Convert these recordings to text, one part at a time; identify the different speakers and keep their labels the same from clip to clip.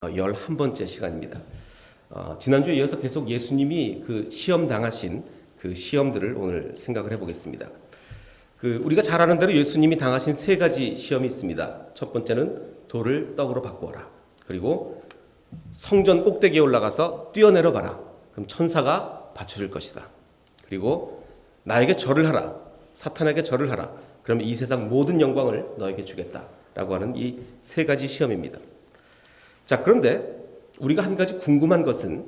Speaker 1: 11번째 시간입니다. 지난주에 이어서 계속 예수님이 그 시험 당하신 그 시험들을 오늘 생각을 해보겠습니다. 우리가 잘 아는 대로 예수님이 당하신 세 가지 시험이 있습니다. 첫 번째는 돌을 떡으로 바꾸어라. 그리고 성전 꼭대기에 올라가서 뛰어내려 봐라. 그럼 천사가 받쳐줄 것이다. 그리고 나에게 절을 하라. 사탄에게 절을 하라. 그러면 이 세상 모든 영광을 너에게 주겠다. 라고 하는 이 세 가지 시험입니다. 자, 그런데 우리가 한 가지 궁금한 것은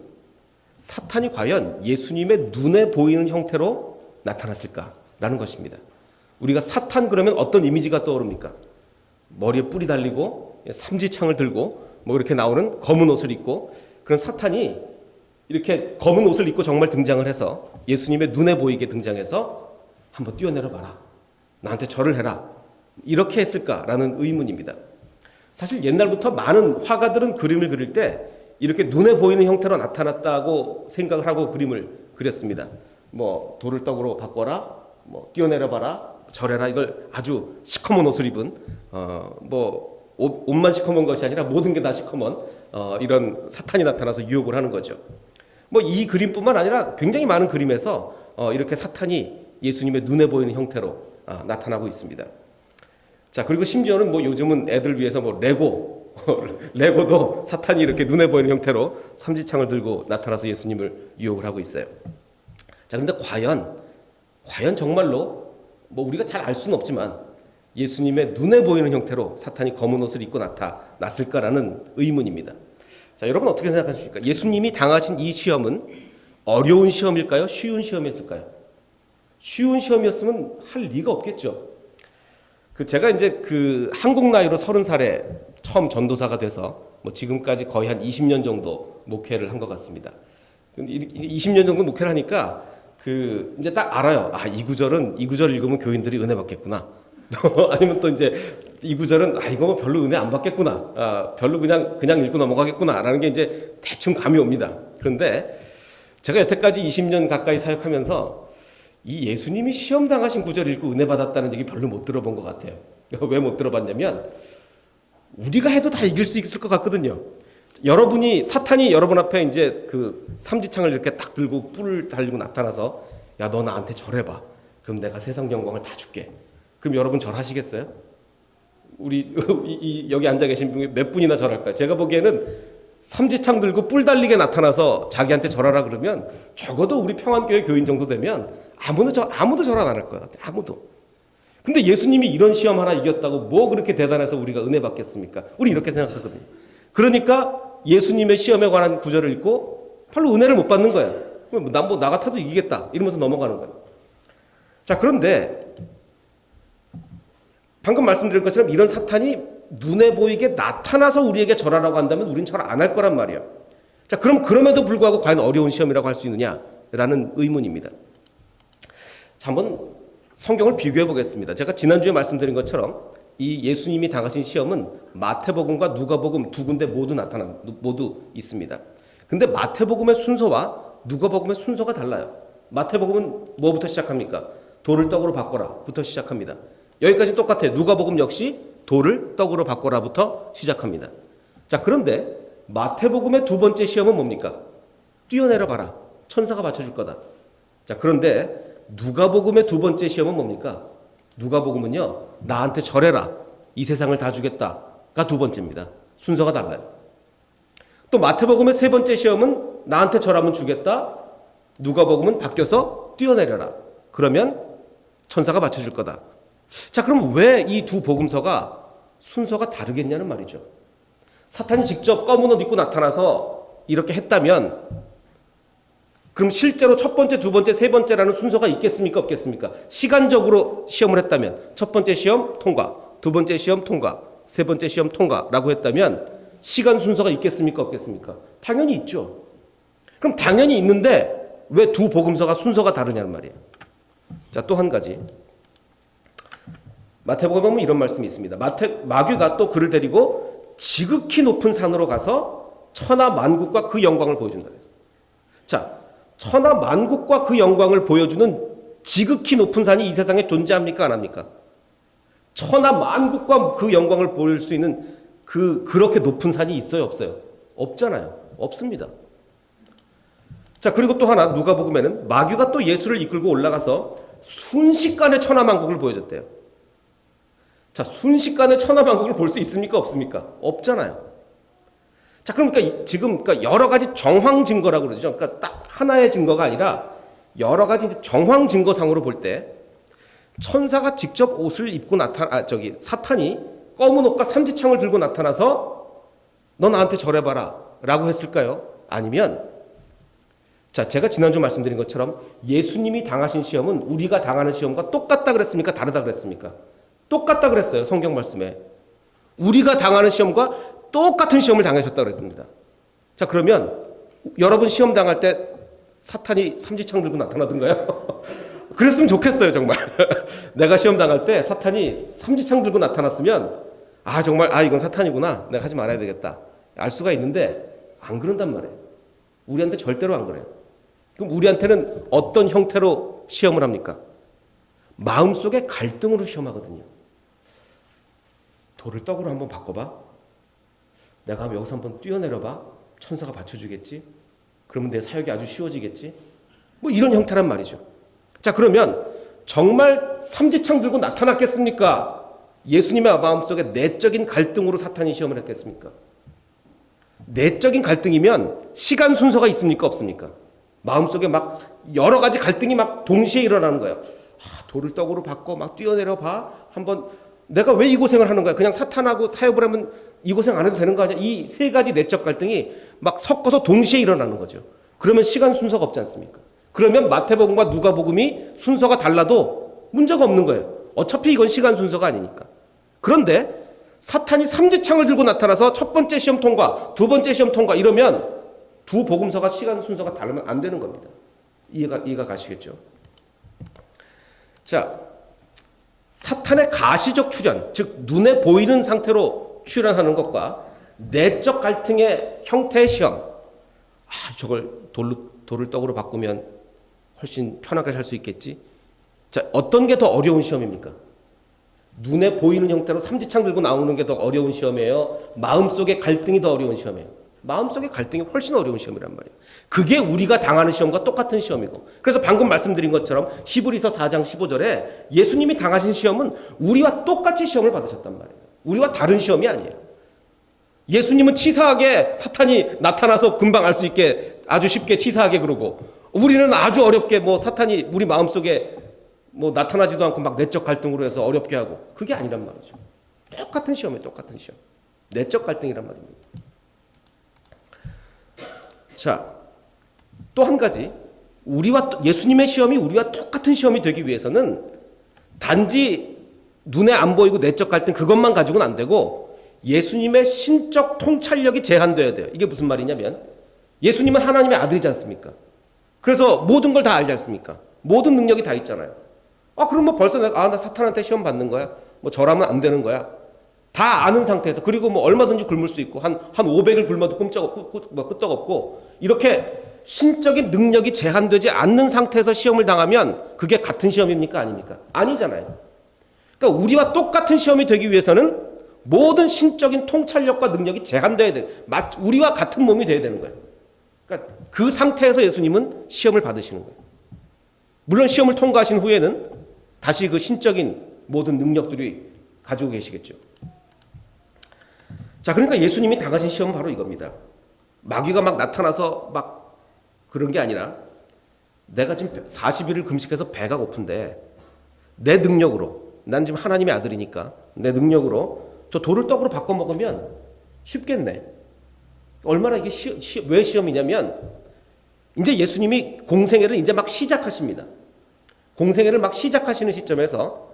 Speaker 1: 사탄이 과연 예수님의 눈에 보이는 형태로 나타났을까라는 것입니다. 우리가 사탄 그러면 어떤 이미지가 떠오릅니까? 머리에 뿔이 달리고 삼지창을 들고 뭐 이렇게 나오는 검은 옷을 입고, 그런 사탄이 이렇게 검은 옷을 입고 정말 등장을 해서 예수님의 눈에 보이게 등장해서 한번 뛰어내려 봐라. 나한테 절을 해라. 이렇게 했을까라는 의문입니다. 사실 옛날부터 많은 화가들은 그림을 그릴 때 이렇게 눈에 보이는 형태로 나타났다고 생각을 하고 그림을 그렸습니다. 뭐 돌을 떡으로 바꿔라, 뭐 뛰어내려 봐라, 절해라, 이걸 아주 시커먼 옷을 입은 옷만 시커먼 것이 아니라 모든 게 다 시커먼 이런 사탄이 나타나서 유혹을 하는 거죠. 뭐 이 그림뿐만 아니라 굉장히 많은 그림에서 이렇게 사탄이 예수님의 눈에 보이는 형태로 나타나고 있습니다. 자, 그리고 심지어는 뭐 요즘은 애들 위해서 뭐 레고도 사탄이 이렇게 눈에 보이는 형태로 삼지창을 들고 나타나서 예수님을 유혹을 하고 있어요. 자, 그런데 과연 정말로 뭐 우리가 잘 알 수는 없지만 예수님의 눈에 보이는 형태로 사탄이 검은 옷을 입고 나타났을까라는 의문입니다. 자, 여러분 어떻게 생각하십니까? 예수님이 당하신 이 시험은 어려운 시험일까요? 쉬운 시험이었을까요? 쉬운 시험이었으면 할 리가 없겠죠. 제가 이제 한국 나이로 30살에 처음 전도사가 돼서 뭐 지금까지 거의 한 20년 정도 목회를 한 것 같습니다. 근데 20년 정도 목회를 하니까 이제 딱 알아요. 이 구절 읽으면 교인들이 은혜 받겠구나. 아니면 또 이제 이 구절은 이거 뭐 별로 은혜 안 받겠구나. 별로 그냥 읽고 넘어가겠구나라는 게 이제 대충 감이 옵니다. 그런데 제가 여태까지 20년 가까이 사역하면서 이 예수님이 시험 당하신 구절 읽고 은혜 받았다는 얘기 별로 못 들어본 것 같아요. 왜 못 들어봤냐면 우리가 해도 다 이길 수 있을 것 같거든요. 사탄이 여러분 앞에 이제 삼지창을 이렇게 딱 들고 뿔을 달리고 나타나서 야, 너 나한테 절해봐. 그럼 내가 세상 영광을 다 줄게. 그럼 여러분 절하시겠어요? 우리 여기 앉아 계신 분이 몇 분이나 절할까요? 제가 보기에는 삼지창 들고 뿔 달리게 나타나서 자기한테 절하라 그러면 적어도 우리 평안교회 교인 정도 되면 아무도 절 안 할 거야. 아무도. 근데 예수님이 이런 시험 하나 이겼다고 뭐 그렇게 대단해서 우리가 은혜 받겠습니까? 우리 이렇게 생각하거든요. 그러니까 예수님의 시험에 관한 구절을 읽고 별로 은혜를 못 받는 거야. 나 같아도 이기겠다 이러면서 넘어가는 거야. 자, 그런데 방금 말씀드린 것처럼 이런 사탄이 눈에 보이게 나타나서 우리에게 절하라고 한다면 우린 절 안 할 거란 말이에요. 자, 그럼에도 불구하고 과연 어려운 시험이라고 할 수 있느냐라는 의문입니다. 자, 한번 성경을 비교해 보겠습니다. 제가 지난주에 말씀드린 것처럼 이 예수님이 당하신 시험은 마태복음과 누가복음 두 군데 모두 있습니다. 근데 마태복음의 순서와 누가복음의 순서가 달라요. 마태복음은 뭐부터 시작합니까? 돌을 떡으로 바꿔라부터 시작합니다. 여기까지 똑같아요. 누가복음 역시 돌을 떡으로 바꿔라부터 시작합니다. 자, 그런데 마태복음의 두 번째 시험은 뭡니까? 뛰어내려 봐라. 천사가 받쳐줄 거다. 자, 그런데 누가복음의 두 번째 시험은 뭡니까? 누가복음은요, 나한테 절해라. 이 세상을 다 주겠다가 두 번째입니다. 순서가 달라요. 또 마태복음의 세 번째 시험은 나한테 절하면 주겠다. 누가복음은 바뀌어서 뛰어내려라. 그러면 천사가 받쳐줄 거다. 자, 그럼 왜 이 두 복음서가 순서가 다르겠냐는 말이죠. 사탄이 직접 검은 옷 입고 나타나서 이렇게 했다면 그럼 실제로 첫 번째, 두 번째, 세 번째라는 순서가 있겠습니까? 없겠습니까? 시간적으로 시험을 했다면 첫 번째 시험 통과, 두 번째 시험 통과, 세 번째 시험 통과라고 했다면 시간 순서가 있겠습니까? 없겠습니까? 당연히 있죠. 그럼 당연히 있는데 왜 두 복음서가 순서가 다르냐는 말이에요. 자, 또 한 가지. 마태복음에 보면 이런 말씀이 있습니다. 마귀가 또 그를 데리고 지극히 높은 산으로 가서 천하 만국과 그 영광을 보여준다 그랬어요. 자, 천하 만국과 그 영광을 보여주는 지극히 높은 산이 이 세상에 존재합니까? 안 합니까? 천하 만국과 그 영광을 보일 수 있는 그렇게 높은 산이 있어요? 없어요? 없잖아요. 없습니다. 자, 그리고 또 하나 누가복음에는 마귀가 또 예수를 이끌고 올라가서 순식간에 천하만국을 보여줬대요. 자, 순식간에 천하만국을 볼 수 있습니까? 없습니까? 없잖아요. 자, 그러니까 지금 여러 가지 정황 증거라고 그러죠. 그러니까 딱 하나의 증거가 아니라 여러 가지 정황 증거상으로 볼 때 천사가 직접 옷을 입고 사탄이 검은 옷과 삼지창을 들고 나타나서 너 나한테 절해봐라 라고 했을까요? 아니면 자, 제가 지난주 말씀드린 것처럼 예수님이 당하신 시험은 우리가 당하는 시험과 똑같다 그랬습니까? 다르다 그랬습니까? 똑같다 그랬어요. 성경 말씀에. 우리가 당하는 시험과 똑같은 시험을 당하셨다 그랬습니다. 자, 그러면 여러분 시험 당할 때 사탄이 삼지창 들고 나타나던가요? 그랬으면 좋겠어요, 정말. 내가 시험 당할 때 사탄이 삼지창 들고 나타났으면 정말 이건 사탄이구나. 내가 하지 말아야 되겠다. 알 수가 있는데 안 그런단 말이에요. 우리한테 절대로 안 그래요. 그럼 우리한테는 어떤 형태로 시험을 합니까? 마음속의 갈등으로 시험하거든요. 돌을 떡으로 한번 바꿔봐. 내가 여기서 한번 뛰어내려봐. 천사가 받쳐주겠지. 그러면 내 사역이 아주 쉬워지겠지. 뭐 이런 형태란 말이죠. 자, 그러면 정말 삼지창 들고 나타났겠습니까? 예수님의 마음속에 내적인 갈등으로 사탄이 시험을 했겠습니까? 내적인 갈등이면 시간 순서가 있습니까? 없습니까? 마음속에 막 여러 가지 갈등이 막 동시에 일어나는 거예요. 돌을 떡으로 바꿔 막 뛰어내려 봐. 한번 내가 왜 이 고생을 하는 거야? 그냥 사탄하고 타협을 하면 이 고생 안 해도 되는 거 아니야? 이 세 가지 내적 갈등이 막 섞어서 동시에 일어나는 거죠. 그러면 시간 순서가 없지 않습니까? 그러면 마태복음과 누가복음이 순서가 달라도 문제가 없는 거예요. 어차피 이건 시간 순서가 아니니까. 그런데 사탄이 삼지창을 들고 나타나서 첫 번째 시험 통과, 두 번째 시험 통과 이러면 두 복음서가 시간 순서가 다르면 안 되는 겁니다. 이해가 가시겠죠? 자, 사탄의 가시적 출현, 즉 눈에 보이는 상태로 출현하는 것과 내적 갈등의 형태의 시험. 저걸 돌을 떡으로 바꾸면 훨씬 편하게 살 수 있겠지. 자, 어떤 게 더 어려운 시험입니까? 눈에 보이는 형태로 삼지창 들고 나오는 게 더 어려운 시험이에요? 마음속의 갈등이 더 어려운 시험이에요? 마음속의 갈등이 훨씬 어려운 시험이란 말이에요. 그게 우리가 당하는 시험과 똑같은 시험이고, 그래서 방금 말씀드린 것처럼 히브리서 4장 15절에 예수님이 당하신 시험은 우리와 똑같이 시험을 받으셨단 말이에요. 우리와 다른 시험이 아니에요. 예수님은 치사하게 사탄이 나타나서 금방 알 수 있게 아주 쉽게 치사하게 그러고, 우리는 아주 어렵게 사탄이 우리 마음속에 나타나지도 않고 막 내적 갈등으로 해서 어렵게 하고, 그게 아니란 말이죠. 똑같은 시험이에요. 똑같은 시험. 내적 갈등이란 말입니다. 자, 또 한 가지, 예수님의 시험이 우리와 똑같은 시험이 되기 위해서는 단지 눈에 안 보이고 내적 갈등 그것만 가지고는 안 되고 예수님의 신적 통찰력이 제한되어야 돼요. 이게 무슨 말이냐면 예수님은 하나님의 아들이지 않습니까? 그래서 모든 걸 다 알지 않습니까? 모든 능력이 다 있잖아요. 그럼 벌써 나 사탄한테 시험 받는 거야? 저라면 안 되는 거야? 다 아는 상태에서, 그리고 얼마든지 굶을 수 있고 한 500을 굶어도 끄떡없고 이렇게 신적인 능력이 제한되지 않는 상태에서 시험을 당하면 그게 같은 시험입니까? 아닙니까? 아니잖아요. 그러니까 우리와 똑같은 시험이 되기 위해서는 모든 신적인 통찰력과 능력이 제한돼야 돼. 우리와 같은 몸이 돼야 되는 거예요. 그러니까 그 상태에서 예수님은 시험을 받으시는 거예요. 물론 시험을 통과하신 후에는 다시 그 신적인 모든 능력들이 가지고 계시겠죠. 자, 그러니까 예수님이 당하신 시험은 바로 이겁니다. 마귀가 막 나타나서 막 그런 게 아니라 내가 지금 40일을 금식해서 배가 고픈데 내 능력으로, 난 지금 하나님의 아들이니까 내 능력으로 저 돌을 떡으로 바꿔 먹으면 쉽겠네. 얼마나 이게 왜 시험이냐면 이제 예수님이 공생애를 이제 막 시작하십니다. 공생애를 막 시작하시는 시점에서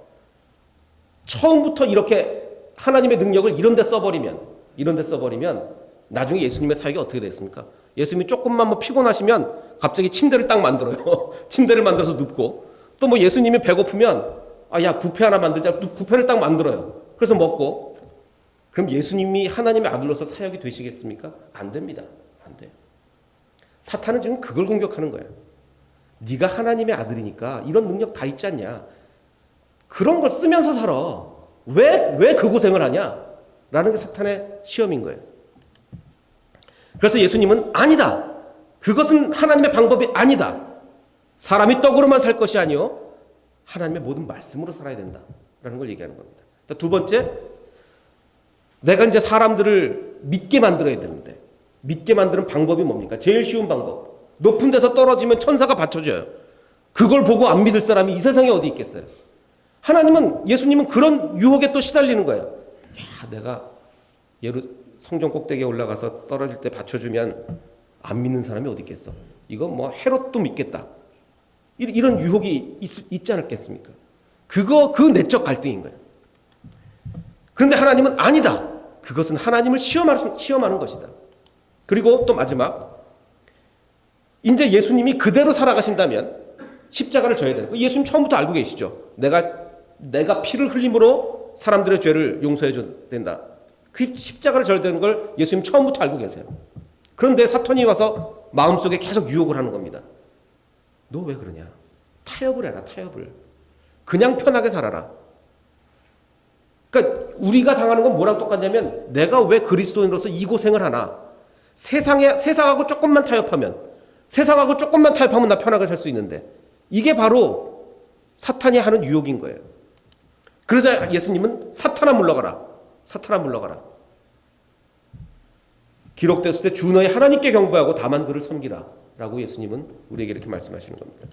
Speaker 1: 처음부터 이렇게 하나님의 능력을 이런 데 써버리면 나중에 예수님의 사역이 어떻게 되겠습니까? 예수님이 조금만 피곤하시면 갑자기 침대를 딱 만들어요. 침대를 만들어서 눕고, 또 예수님이 배고프면 야, 뷔페 하나 만들자. 뷔페를 딱 만들어요. 그래서 먹고. 그럼 예수님이 하나님의 아들로서 사역이 되시겠습니까? 안 됩니다. 안 돼요. 사탄은 지금 그걸 공격하는 거예요. 네가 하나님의 아들이니까 이런 능력 다 있지 않냐? 그런 걸 쓰면서 살아. 왜 그 고생을 하냐? 라는 게 사탄의 시험인 거예요. 그래서 예수님은 아니다. 그것은 하나님의 방법이 아니다. 사람이 떡으로만 살 것이 아니요 하나님의 모든 말씀으로 살아야 된다라는 걸 얘기하는 겁니다. 두 번째, 내가 이제 사람들을 믿게 만들어야 되는데 믿게 만드는 방법이 뭡니까? 제일 쉬운 방법. 높은 데서 떨어지면 천사가 받쳐줘요. 그걸 보고 안 믿을 사람이 이 세상에 어디 있겠어요? 예수님은 그런 유혹에 또 시달리는 거예요. 야, 내가 성전 꼭대기에 올라가서 떨어질 때 받쳐주면 안 믿는 사람이 어디 있겠어? 이거 뭐 헤롯도 믿겠다. 이런 유혹이 있지 않았겠습니까? 그 내적 갈등인 거예요. 그런데 하나님은 아니다. 그것은 하나님을 시험하는 것이다. 그리고 또 마지막, 이제 예수님이 그대로 살아가신다면 십자가를 져야 되는 거예요. 예수님 처음부터 알고 계시죠. 내가 피를 흘림으로 사람들의 죄를 용서해 줘야 된다. 그 십자가를 져야 되는 걸 예수님 처음부터 알고 계세요. 그런데 사탄이 와서 마음속에 계속 유혹을 하는 겁니다. 너 왜 그러냐? 타협을 해라, 타협을. 그냥 편하게 살아라. 그러니까 우리가 당하는 건 뭐랑 똑같냐면, 내가 왜 그리스도인으로서 이 고생을 하나? 세상하고 조금만 타협하면 나 편하게 살 수 있는데, 이게 바로 사탄이 하는 유혹인 거예요. 그러자 예수님은 사탄아 물러가라. 사탄아 물러가라. 기록되었을 때 주 너희 하나님께 경배하고 다만 그를 섬기라 라고 예수님은 우리에게 이렇게 말씀하시는 겁니다.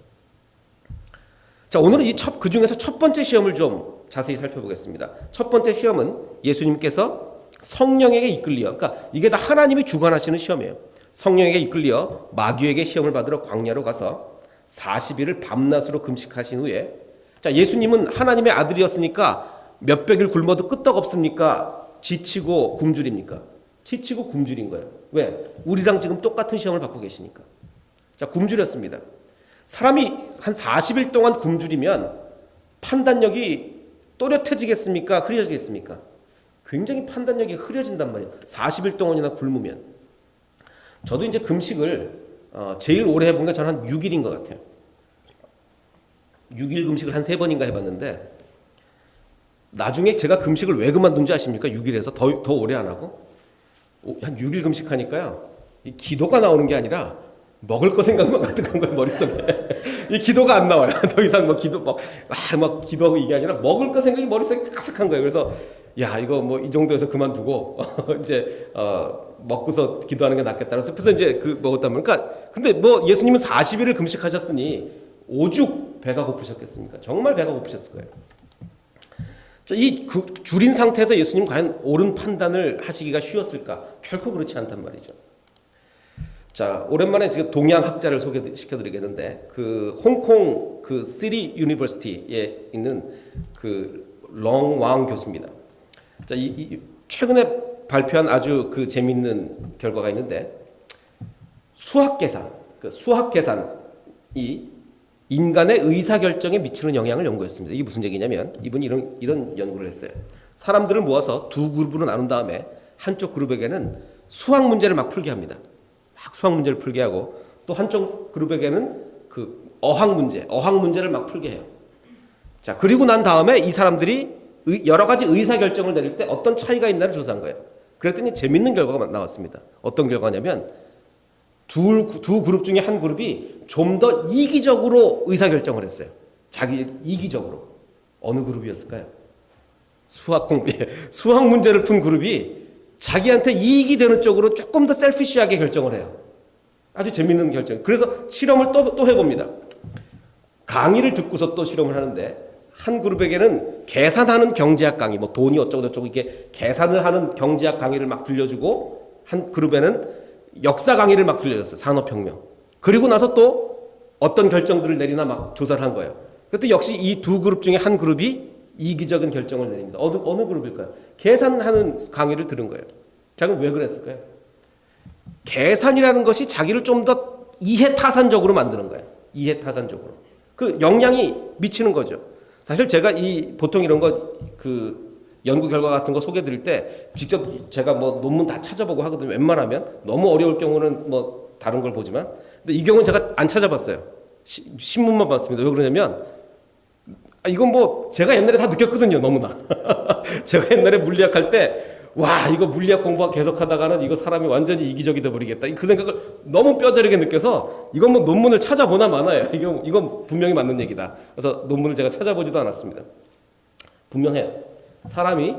Speaker 1: 자, 오늘은 그 중에서 첫 번째 시험을 좀 자세히 살펴보겠습니다. 첫 번째 시험은 예수님께서 성령에게 이끌려, 그러니까 이게 다 하나님이 주관하시는 시험이에요. 성령에게 이끌려 마귀에게 시험을 받으러 광야로 가서 40일을 밤낮으로 금식하신 후에, 자, 예수님은 하나님의 아들이었으니까 몇백일 굶어도 끄떡없습니까? 지치고 굶주립니까? 지치고 굶주린 거예요. 왜? 우리랑 지금 똑같은 시험을 받고 계시니까. 자, 굶주렸습니다. 사람이 한 40일 동안 굶주리면 판단력이 또렷해지겠습니까? 흐려지겠습니까? 굉장히 판단력이 흐려진단 말이에요. 40일 동안이나 굶으면. 저도 이제 금식을 제일 오래 해본 게 저는 한 6일인 것 같아요. 6일 금식을 한 3번인가 해봤는데, 나중에 제가 금식을 왜 그만둔지 아십니까? 6일에서 더 오래 안 하고 한 6일 금식하니까요, 이 기도가 나오는 게 아니라 먹을 거 생각만 가득한 거예요, 머릿속에. 이 기도가 안 나와요. 더 이상 막 기도하고 이게 아니라 먹을 거 생각이 머릿속에 가득한 거예요. 그래서 야, 이거 뭐 이 정도에서 그만두고 이제 먹고서 기도하는 게 낫겠다. 그래서 이제 먹었단 말이에요. 그러니까 근데 뭐 예수님은 40일을 금식하셨으니 오죽 배가 고프셨겠습니까? 정말 배가 고프셨을 거예요. 자, 줄인 상태에서 예수님 과연 옳은 판단을 하시기가 쉬웠을까? 결코 그렇지 않단 말이죠. 자, 오랜만에 지금 동양 학자를 소개시켜드리겠는데, 홍콩 시리 유니버시티에 있는 렁왕 교수입니다. 자, 최근에 발표한 아주 재밌는 결과가 있는데, 수학 계산이 인간의 의사결정에 미치는 영향을 연구했습니다. 이게 무슨 얘기냐면, 이분이 이런 연구를 했어요. 사람들을 모아서 두 그룹으로 나눈 다음에 한쪽 그룹에게는 수학 문제를 막 풀게 합니다. 막 수학 문제를 풀게 하고, 또 한쪽 그룹에게는 어학 문제를 막 풀게 해요. 자, 그리고 난 다음에 이 사람들이 여러 가지 의사결정을 내릴 때 어떤 차이가 있나를 조사한 거예요. 그랬더니 재밌는 결과가 나왔습니다. 어떤 결과냐면, 두 그룹 중에 한 그룹이 좀 더 이기적으로 의사결정을 했어요. 이기적으로. 어느 그룹이었을까요? 수학 문제를 푼 그룹이 자기한테 이익이 되는 쪽으로 조금 더 셀피시하게 결정을 해요. 아주 재밌는 결정. 그래서 실험을 또 해봅니다. 강의를 듣고서 또 실험을 하는데, 한 그룹에게는 계산하는 경제학 강의, 뭐 돈이 어쩌고 이렇게 계산을 하는 경제학 강의를 막 들려주고, 한 그룹에는 역사 강의를 막 들려줬어요. 산업혁명. 그리고 나서 또 어떤 결정들을 내리나 막 조사를 한 거예요. 그랬더니 역시 이 두 그룹 중에 한 그룹이 이기적인 결정을 내립니다. 어느 그룹일까요? 계산하는 강의를 들은 거예요. 자, 그럼 왜 그랬을까요? 계산이라는 것이 자기를 좀 더 이해타산적으로 만드는 거예요. 이해타산적으로. 영향이 미치는 거죠. 사실 제가 보통 이런 연구 결과 같은 거 소개 드릴 때 직접 제가 뭐 논문 다 찾아보고 하거든요. 웬만하면. 너무 어려울 경우는 뭐 다른 걸 보지만. 근데 이 경우는 제가 안 찾아봤어요. 신문만 봤습니다. 왜 그러냐면, 이건 뭐 제가 옛날에 다 느꼈거든요. 너무나. 제가 옛날에 물리학 할 때 와 이거 물리학 공부 계속하다가는 이거 사람이 완전히 이기적이 돼버리겠다. 그 생각을 너무 뼈저리게 느껴서 이건 뭐 논문을 찾아보나 마나요. 이건 분명히 맞는 얘기다. 그래서 논문을 제가 찾아보지도 않았습니다. 분명해요. 사람이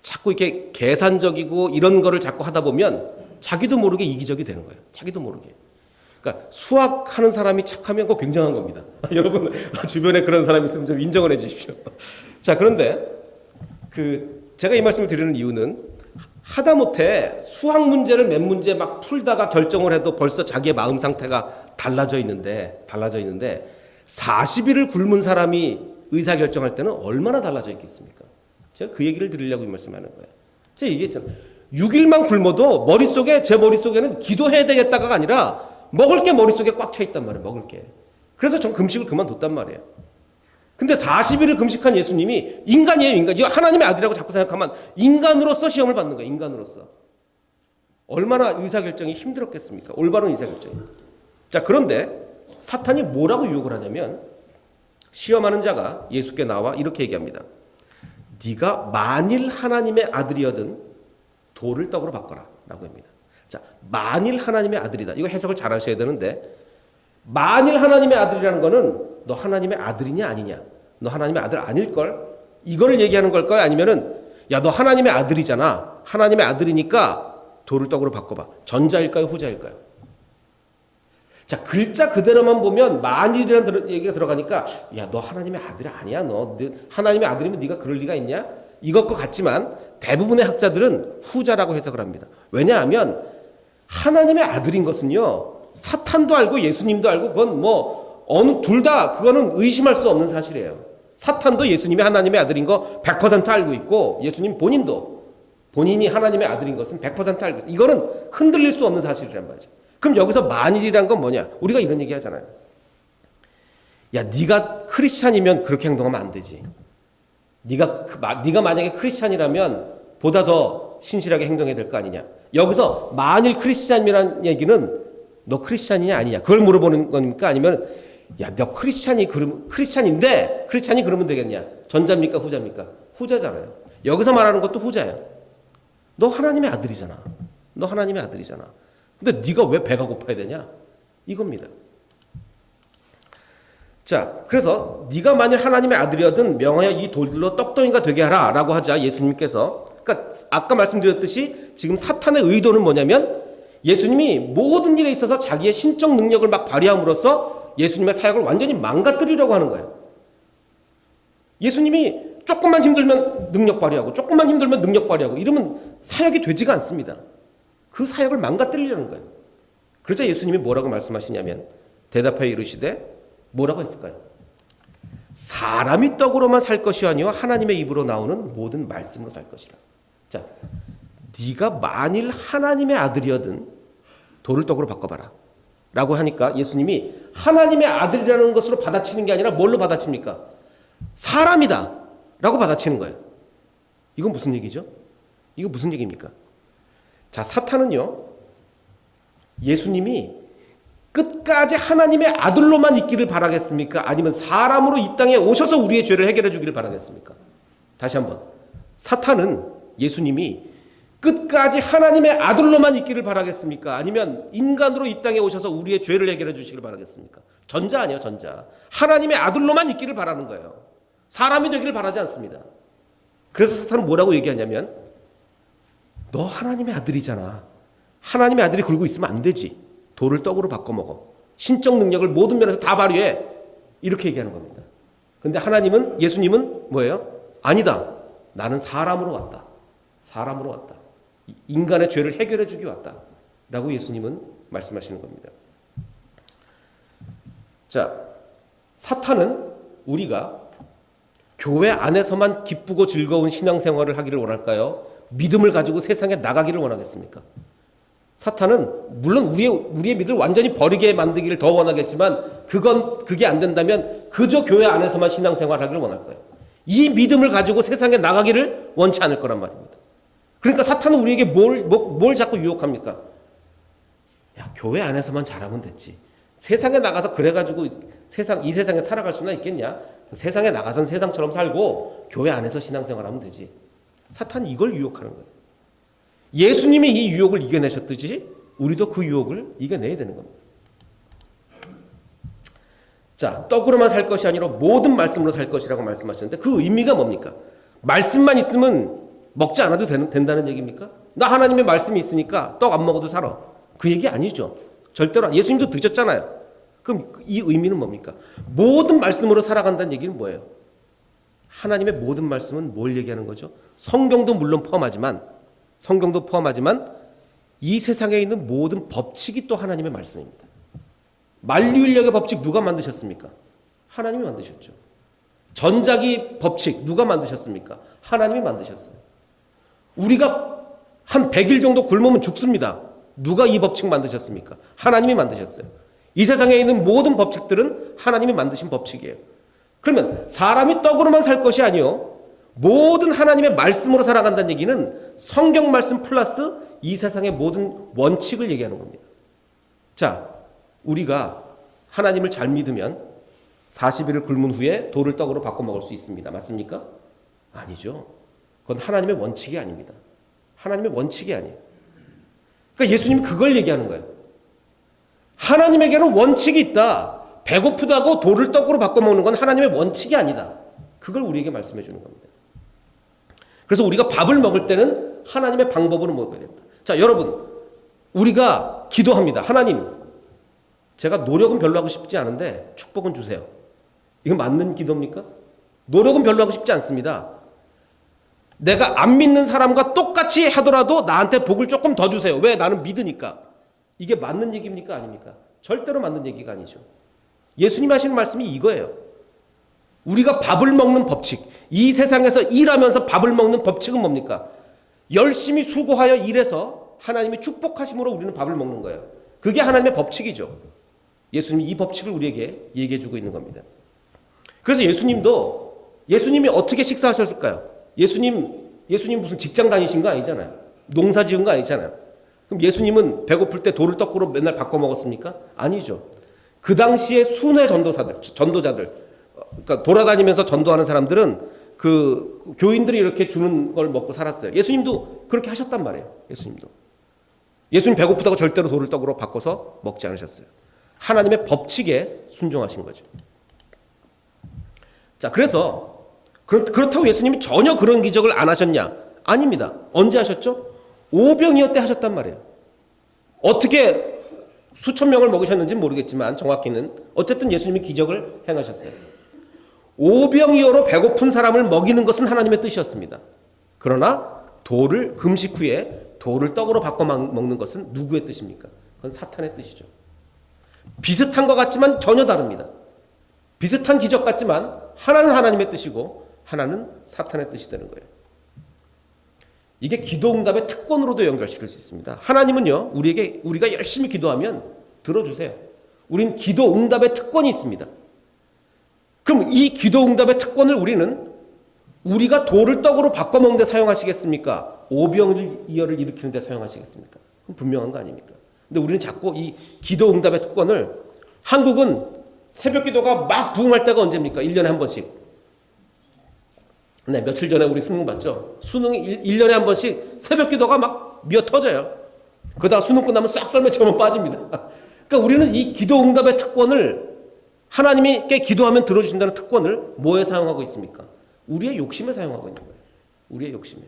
Speaker 1: 자꾸 이렇게 계산적이고 이런 거를 자꾸 하다 보면 자기도 모르게 이기적이 되는 거예요. 자기도 모르게. 그러니까 수학하는 사람이 착하면 그거 굉장한 겁니다. 여러분 주변에 그런 사람이 있으면 좀 인정을 해 주십시오. 자, 그런데 제가 이 말씀을 드리는 이유는 하다못해 수학 문제를 몇 문제 막 풀다가 결정을 해도 벌써 자기의 마음 상태가 달라져 있는데 40일을 굶은 사람이 의사결정할 때는 얼마나 달라져 있겠습니까? 제가 그 얘기를 드리려고 이 말씀하는 거예요. 제가 얘기했잖아요. 6일만 굶어도 제 머릿속에는 기도해야 되겠다가 아니라 먹을 게 머릿속에 꽉 차 있단 말이에요. 먹을 게. 그래서 전 금식을 그만뒀단 말이에요. 근데 40일을 금식한 예수님이 인간이에요, 인간. 이거 하나님의 아들이라고 자꾸 생각하면 인간으로서 시험을 받는 거예요, 인간으로서. 얼마나 의사결정이 힘들었겠습니까? 올바른 의사결정이. 자, 그런데 사탄이 뭐라고 유혹을 하냐면 시험하는 자가 예수께 나와 이렇게 얘기합니다. 네가 만일 하나님의 아들이어든 돌을 떡으로 바꿔라 라고 합니다. 자, 만일 하나님의 아들이다. 이거 해석을 잘 하셔야 되는데 만일 하나님의 아들이라는 거는 너 하나님의 아들이냐 아니냐? 너 하나님의 아들 아닐걸? 이거를 얘기하는 걸까요? 아니면은 야, 너 하나님의 아들이잖아. 하나님의 아들이니까 돌을 떡으로 바꿔봐. 전자일까요? 후자일까요? 자, 글자 그대로만 보면 만일이라는 얘기가 들어가니까 야, 너 하나님의 아들 아니야? 너 하나님의 아들이면 네가 그럴 리가 있냐? 이것과 같지만 대부분의 학자들은 후자라고 해석을 합니다. 왜냐하면 하나님의 아들인 것은요, 사탄도 알고 예수님도 알고 그건 둘 다 그거는 의심할 수 없는 사실이에요. 사탄도 예수님이 하나님의 아들인 거 100% 알고 있고 예수님 본인이 하나님의 아들인 것은 100% 알고 있어요. 이거는 흔들릴 수 없는 사실이란 말이죠. 그럼 여기서 만일이란 건 뭐냐? 우리가 이런 얘기 하잖아요. 야, 네가 크리스찬이면 그렇게 행동하면 안 되지. 네가 만약에 크리스찬이라면 보다 더 신실하게 행동해야 될 거 아니냐. 여기서 만일 크리스찬이라는 얘기는 너 크리스찬이냐 아니냐 그걸 물어보는 겁니까? 아니면 야, 너 크리스찬이 그러면 되겠냐? 전자입니까? 후자입니까? 후자잖아요. 여기서 말하는 것도 후자예요. 너 하나님의 아들이잖아. 근데 네가 왜 배가 고파야 되냐? 이겁니다. 자, 그래서 네가 만일 하나님의 아들이어든 명하여 이 돌들로 떡덩이가 되게 하라 라고 하자 예수님께서, 그러니까 아까 말씀드렸듯이 지금 사탄의 의도는 뭐냐면 예수님이 모든 일에 있어서 자기의 신적 능력을 막 발휘함으로써 예수님의 사역을 완전히 망가뜨리려고 하는 거예요. 예수님이 조금만 힘들면 능력 발휘하고 이러면 사역이 되지가 않습니다. 그 사역을 망가뜨리려는 거예요. 그러자 예수님이 뭐라고 말씀하시냐면 대답하여 이르시되 뭐라고 했을까요? 사람이 떡으로만 살 것이 아니요 하나님의 입으로 나오는 모든 말씀으로 살 것이라. 자, 네가 만일 하나님의 아들이어든 돌을 떡으로 바꿔봐라 라고 하니까 예수님이 하나님의 아들이라는 것으로 받아치는 게 아니라 뭘로 받아칩니까? 사람이다 라고 받아치는 거예요. 이건 무슨 얘기죠? 이거 무슨 얘기입니까? 자, 사탄은요, 예수님이 끝까지 하나님의 아들로만 있기를 바라겠습니까? 아니면 사람으로 이 땅에 오셔서 우리의 죄를 해결해 주기를 바라겠습니까? 다시 한번, 사탄은 예수님이 끝까지 하나님의 아들로만 있기를 바라겠습니까? 아니면 인간으로 이 땅에 오셔서 우리의 죄를 해결해 주시기를 바라겠습니까? 전자 아니에요, 전자. 하나님의 아들로만 있기를 바라는 거예요. 사람이 되기를 바라지 않습니다. 그래서 사탄은 뭐라고 얘기하냐면 너 하나님의 아들이잖아. 하나님의 아들이 굴고 있으면 안 되지. 돌을 떡으로 바꿔 먹어. 신적 능력을 모든 면에서 다 발휘해. 이렇게 얘기하는 겁니다. 그런데 예수님은 뭐예요? 아니다. 나는 사람으로 왔다. 인간의 죄를 해결해 주기 왔다. 라고 예수님은 말씀하시는 겁니다. 자, 사탄은 우리가 교회 안에서만 기쁘고 즐거운 신앙생활을 하기를 원할까요? 믿음을 가지고 세상에 나가기를 원하겠습니까? 사탄은 물론 우리의 믿음을 완전히 버리게 만들기를 더 원하겠지만 그게 안 된다면 그저 교회 안에서만 신앙생활을 하기를 원할 거예요. 이 믿음을 가지고 세상에 나가기를 원치 않을 거란 말입니다. 그러니까 사탄은 우리에게 뭘 자꾸 유혹합니까? 야, 교회 안에서만 잘하면 됐지. 세상에 나가서 그래가지고 이 세상에 살아갈 수나 있겠냐? 세상에 나가선 세상처럼 살고 교회 안에서 신앙생활하면 되지. 사탄이 이걸 유혹하는 거예요. 예수님이 이 유혹을 이겨내셨듯이 우리도 그 유혹을 이겨내야 되는 겁니다. 자, 떡으로만 살 것이 아니라 모든 말씀으로 살 것이라고 말씀하셨는데 그 의미가 뭡니까? 말씀만 있으면 먹지 않아도 된다는 얘기입니까? 나 하나님의 말씀이 있으니까 떡 안 먹어도 살아. 그 얘기 아니죠. 절대로. 예수님도 드셨잖아요. 그럼 이 의미는 뭡니까? 모든 말씀으로 살아간다는 얘기는 뭐예요? 하나님의 모든 말씀은 뭘 얘기하는 거죠? 성경도 물론 포함하지만 이 세상에 있는 모든 법칙이 또 하나님의 말씀입니다. 만유인력의 법칙 누가 만드셨습니까? 하나님이 만드셨죠. 전자기 법칙 누가 만드셨습니까? 하나님이 만드셨어요. 우리가 한 100일 정도 굶으면 죽습니다. 누가 이 법칙 만드셨습니까? 하나님이 만드셨어요. 이 세상에 있는 모든 법칙들은 하나님이 만드신 법칙이에요. 그러면 사람이 떡으로만 살 것이 아니요 모든 하나님의 말씀으로 살아간다는 얘기는 성경 말씀 플러스 이 세상의 모든 원칙을 얘기하는 겁니다. 자, 우리가 하나님을 잘 믿으면 40일을 굶은 후에 돌을 떡으로 바꿔 먹을 수 있습니다. 맞습니까? 아니죠. 그건 하나님의 원칙이 아닙니다. 하나님의 원칙이 아니에요. 그러니까 예수님이 그걸 얘기하는 거예요. 하나님에게는 원칙이 있다. 배고프다고 돌을 떡으로 바꿔 먹는 건 하나님의 원칙이 아니다. 그걸 우리에게 말씀해 주는 겁니다. 그래서 우리가 밥을 먹을 때는 하나님의 방법으로 먹어야 된다. 자, 여러분, 우리가 기도합니다. 하나님, 제가 노력은 별로 하고 싶지 않은데 축복은 주세요. 이거 맞는 기도입니까? 노력은 별로 하고 싶지 않습니다. 내가 안 믿는 사람과 똑같이 하더라도 나한테 복을 조금 더 주세요. 왜? 나는 믿으니까. 이게 맞는 얘기입니까? 아닙니까? 절대로 맞는 얘기가 아니죠. 예수님 하시는 말씀이 이거예요. 우리가 밥을 먹는 법칙, 이 세상에서 일하면서 밥을 먹는 법칙은 뭡니까? 열심히 수고하여 일해서 하나님이 축복하심으로 우리는 밥을 먹는 거예요. 그게 하나님의 법칙이죠. 예수님이 이 법칙을 우리에게 얘기해 주고 있는 겁니다. 그래서 예수님이 어떻게 식사하셨을까요? 예수님 무슨 직장 다니신 거 아니잖아요. 농사 지은 거 아니잖아요. 그럼 예수님은 배고플 때 돌을 떡으로 맨날 바꿔 먹었습니까? 아니죠. 그 당시에 순회 전도자들, 그러니까 돌아다니면서 전도하는 사람들은 그 교인들이 이렇게 주는 걸 먹고 살았어요. 예수님도 그렇게 하셨단 말이에요. 예수님 배고프다고 절대로 돌을 떡으로 바꿔서 먹지 않으셨어요. 하나님의 법칙에 순종하신 거죠. 자, 그래서 그렇다고 예수님이 전혀 그런 기적을 안 하셨냐? 아닙니다. 언제 하셨죠? 오병이어 때 하셨단 말이에요. 어떻게 수천 명을 먹이셨는지는 모르겠지만 정확히는 어쨌든 예수님이 기적을 행하셨어요. 오병이어로 배고픈 사람을 먹이는 것은 하나님의 뜻이었습니다. 그러나 금식 후에 돌을 떡으로 바꿔 먹는 것은 누구의 뜻입니까? 그건 사탄의 뜻이죠. 비슷한 것 같지만 전혀 다릅니다. 비슷한 기적 같지만 하나는 하나님의 뜻이고 하나는 사탄의 뜻이 되는 거예요. 이게 기도응답의 특권으로도 연결시킬 수 있습니다. 하나님은요, 우리가 열심히 기도하면 들어주세요. 우린 기도응답의 특권이 있습니다. 그럼 이 기도응답의 특권을 우리가 돌을 떡으로 바꿔 먹는 데 사용하시겠습니까? 오병이어를 일으키는 데 사용하시겠습니까? 그럼 분명한 거 아닙니까? 근데 우리는 자꾸 이 기도응답의 특권을 한국은 새벽 기도가 막 부흥할 때가 언제입니까? 1년에 한 번씩. 네, 며칠 전에 우리 수능 봤죠? 수능이 1년에 한 번씩 새벽 기도가 막 미어 터져요. 그러다가 수능 끝나면 싹 썰매처럼 빠집니다. 그러니까 우리는 이 기도응답의 특권을 하나님께 기도하면 들어주신다는 특권을 뭐에 사용하고 있습니까? 우리의 욕심에 사용하고 있는 거예요. 우리의 욕심에.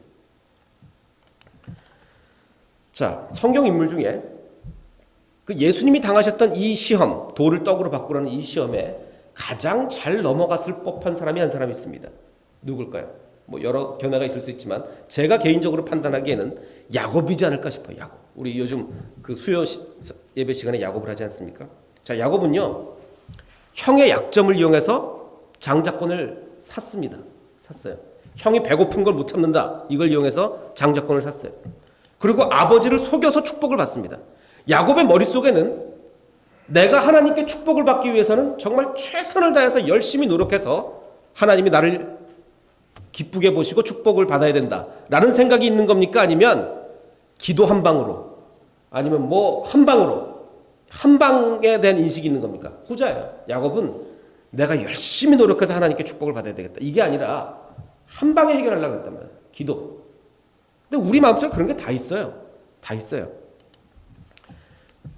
Speaker 1: 자, 성경 인물 중에 그 예수님이 당하셨던 이 시험, 돌을 떡으로 바꾸라는 이 시험에 가장 잘 넘어갔을 법한 사람이 한 사람이 있습니다. 누굴까요? 뭐 여러 견해가 있을 수 있지만 제가 개인적으로 판단하기에는 야곱이지 않을까 싶어요. 야곱. 우리 요즘 그 수요 예배 시간에 야곱을 하지 않습니까? 자, 야곱은요, 형의 약점을 이용해서 장자권을 샀습니다. 샀어요. 형이 배고픈 걸 못 참는다. 이걸 이용해서 장자권을 샀어요. 그리고 아버지를 속여서 축복을 받습니다. 야곱의 머릿속에는 내가 하나님께 축복을 받기 위해서는 정말 최선을 다해서 열심히 노력해서 하나님이 나를 기쁘게 보시고 축복을 받아야 된다라는 생각이 있는 겁니까? 아니면 기도 한 방으로, 아니면 뭐 한 방으로, 한 방에 대한 인식이 있는 겁니까? 후자예요. 야곱은 내가 열심히 노력해서 하나님께 축복을 받아야 되겠다. 이게 아니라 한 방에 해결하려고 했단 말이에요. 기도. 근데 우리 마음속에 그런 게 다 있어요. 다 있어요.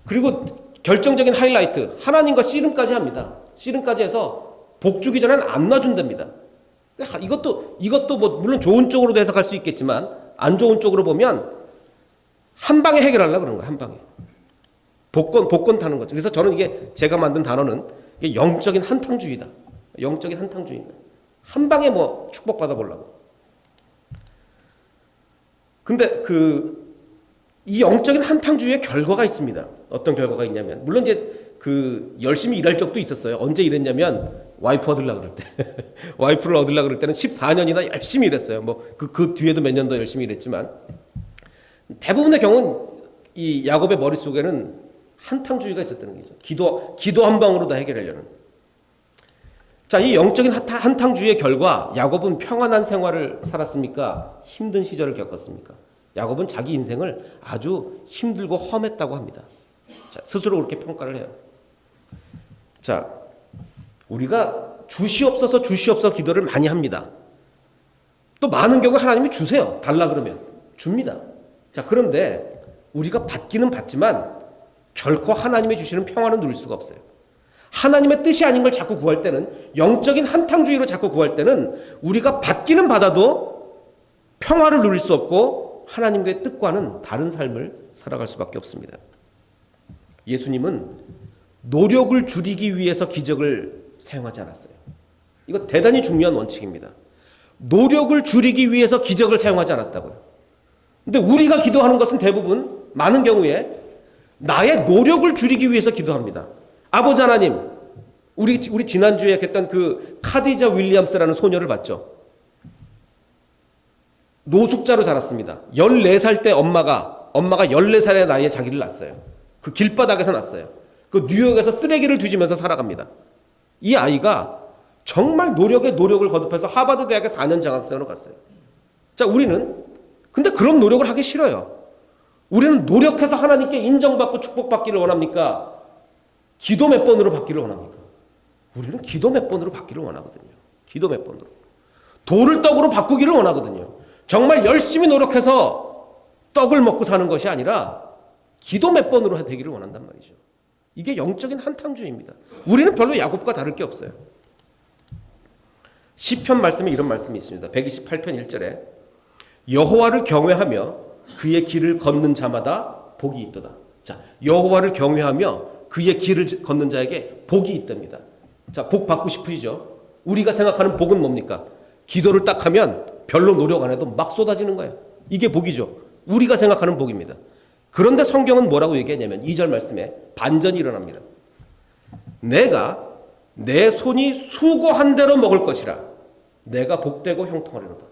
Speaker 1: 그리고 결정적인 하이라이트, 하나님과 씨름까지 합니다. 씨름까지 해서 복 주기 전에는 안 놔준답니다. 이것도 뭐 물론 좋은 쪽으로도 해석할 수 있겠지만 안 좋은 쪽으로 보면 한 방에 해결하려고 그러는 거예요. 한 방에. 복권 타는 거죠. 그래서 저는 이게 제가 만든 단어는 이게 영적인 한탕주의다. 영적인 한탕주의다. 한 방에 뭐 축복받아 보려고. 근데 이 영적인 한탕주의의 결과가 있습니다. 어떤 결과가 있냐면, 물론 이제 열심히 일할 적도 있었어요. 언제 일했냐면, 와이프 얻으려고 그럴 때. 와이프를 얻으려고 그럴 때는 14년이나 열심히 일했어요. 뭐, 그 뒤에도 몇 년 더 열심히 일했지만, 대부분의 경우는 이 야곱의 머릿속에는 한탕주의가 있었다는 거죠. 기도 한 방으로 다 해결하려는. 자, 이 영적인 한탕주의의 결과, 야곱은 평안한 생활을 살았습니까? 힘든 시절을 겪었습니까? 야곱은 자기 인생을 아주 힘들고 험했다고 합니다. 자, 스스로 그렇게 평가를 해요. 자, 우리가 주시옵소서 기도를 많이 합니다. 또 많은 경우 하나님이 주세요. 달라 그러면 줍니다. 자, 그런데 우리가 받기는 받지만 결코 하나님이 주시는 평안은 누릴 수가 없어요. 하나님의 뜻이 아닌 걸 자꾸 구할 때는, 영적인 한탕주의로 자꾸 구할 때는 우리가 받기는 받아도 평화를 누릴 수 없고 하나님의 뜻과는 다른 삶을 살아갈 수밖에 없습니다. 예수님은 노력을 줄이기 위해서 기적을 사용하지 않았어요. 이거 대단히 중요한 원칙입니다. 노력을 줄이기 위해서 기적을 사용하지 않았다고요. 근데 우리가 기도하는 것은 대부분 많은 경우에 나의 노력을 줄이기 위해서 기도합니다. 아버지 하나님, 우리 지난주에 했던 카디자 윌리엄스라는 소녀를 봤죠. 노숙자로 자랐습니다. 14살 때 엄마가 14살의 나이에 자기를 낳았어요. 그 길바닥에서 낳았어요. 그 뉴욕에서 쓰레기를 뒤지면서 살아갑니다. 이 아이가 정말 노력을 거듭해서 하버드 대학에 4년 장학생으로 갔어요. 자, 우리는 근데 그런 노력을 하기 싫어요. 우리는 노력해서 하나님께 인정받고 축복받기를 원합니까? 기도 몇 번으로 받기를 원합니까? 우리는 기도 몇 번으로 받기를 원하거든요. 기도 몇 번으로. 돌을 떡으로 바꾸기를 원하거든요. 정말 열심히 노력해서 떡을 먹고 사는 것이 아니라 기도 몇 번으로 되기를 원한단 말이죠. 이게 영적인 한탕주의입니다. 우리는 별로 야곱과 다를 게 없어요. 시편 말씀에 이런 말씀이 있습니다. 128편 1절에 여호와를 경외하며 그의 길을 걷는 자마다 복이 있도다. 자, 여호와를 경외하며 그의 길을 걷는 자에게 복이 있답니다. 자, 복 받고 싶으시죠? 우리가 생각하는 복은 뭡니까? 기도를 딱 하면 별로 노력 안 해도 막 쏟아지는 거예요. 이게 복이죠. 우리가 생각하는 복입니다. 그런데 성경은 뭐라고 얘기하냐면 2절 말씀에 반전이 일어납니다. 내가 내 손이 수고한 대로 먹을 것이라 내가 복되고 형통하리로다.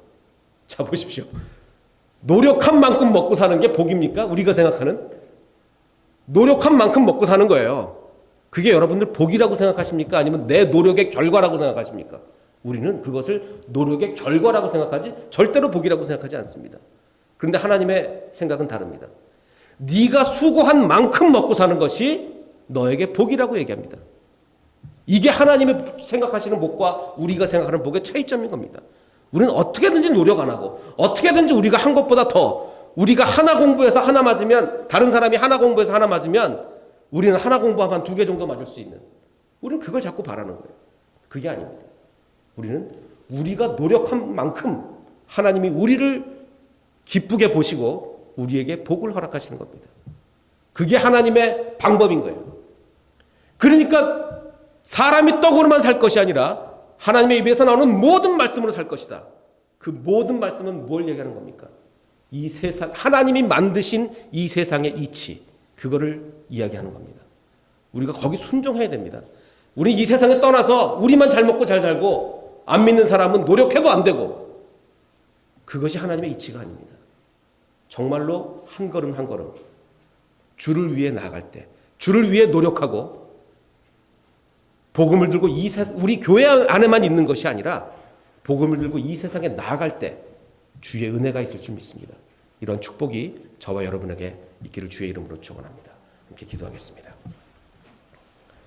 Speaker 1: 자, 보십시오. 노력한 만큼 먹고 사는 게 복입니까? 우리가 생각하는 노력한 만큼 먹고 사는 거예요. 그게 여러분들 복이라고 생각하십니까? 아니면 내 노력의 결과라고 생각하십니까? 우리는 그것을 노력의 결과라고 생각하지 절대로 복이라고 생각하지 않습니다. 그런데 하나님의 생각은 다릅니다. 네가 수고한 만큼 먹고 사는 것이 너에게 복이라고 얘기합니다. 이게 하나님의 생각하시는 복과 우리가 생각하는 복의 차이점인 겁니다. 우리는 어떻게든지 노력 안 하고 어떻게든지 우리가 한 것보다 더, 우리가 하나 공부해서 하나 맞으면, 다른 사람이 하나 공부해서 하나 맞으면 우리는 하나 공부하면 2개 정도 맞을 수 있는, 우리는 그걸 자꾸 바라는 거예요. 그게 아닙니다. 우리는 우리가 노력한 만큼 하나님이 우리를 기쁘게 보시고 우리에게 복을 허락하시는 겁니다. 그게 하나님의 방법인 거예요. 그러니까 사람이 떡으로만 살 것이 아니라 하나님의 입에서 나오는 모든 말씀으로 살 것이다. 그 모든 말씀은 뭘 얘기하는 겁니까? 이 세상, 하나님이 만드신 이 세상의 이치, 그거를 이야기하는 겁니다. 우리가 거기 순종해야 됩니다. 우리 이 세상에 떠나서 우리만 잘 먹고 잘 살고 안 믿는 사람은 노력해도 안 되고, 그것이 하나님의 이치가 아닙니다. 정말로 한 걸음 한 걸음 주를 위해 나아갈 때, 주를 위해 노력하고 복음을 들고 우리 교회 안에만 있는 것이 아니라 복음을 들고 이 세상에 나아갈 때 주의 은혜가 있을 줄 믿습니다. 이런 축복이 저와 여러분에게 있기를 주의 이름으로 축원합니다. 함께 기도하겠습니다.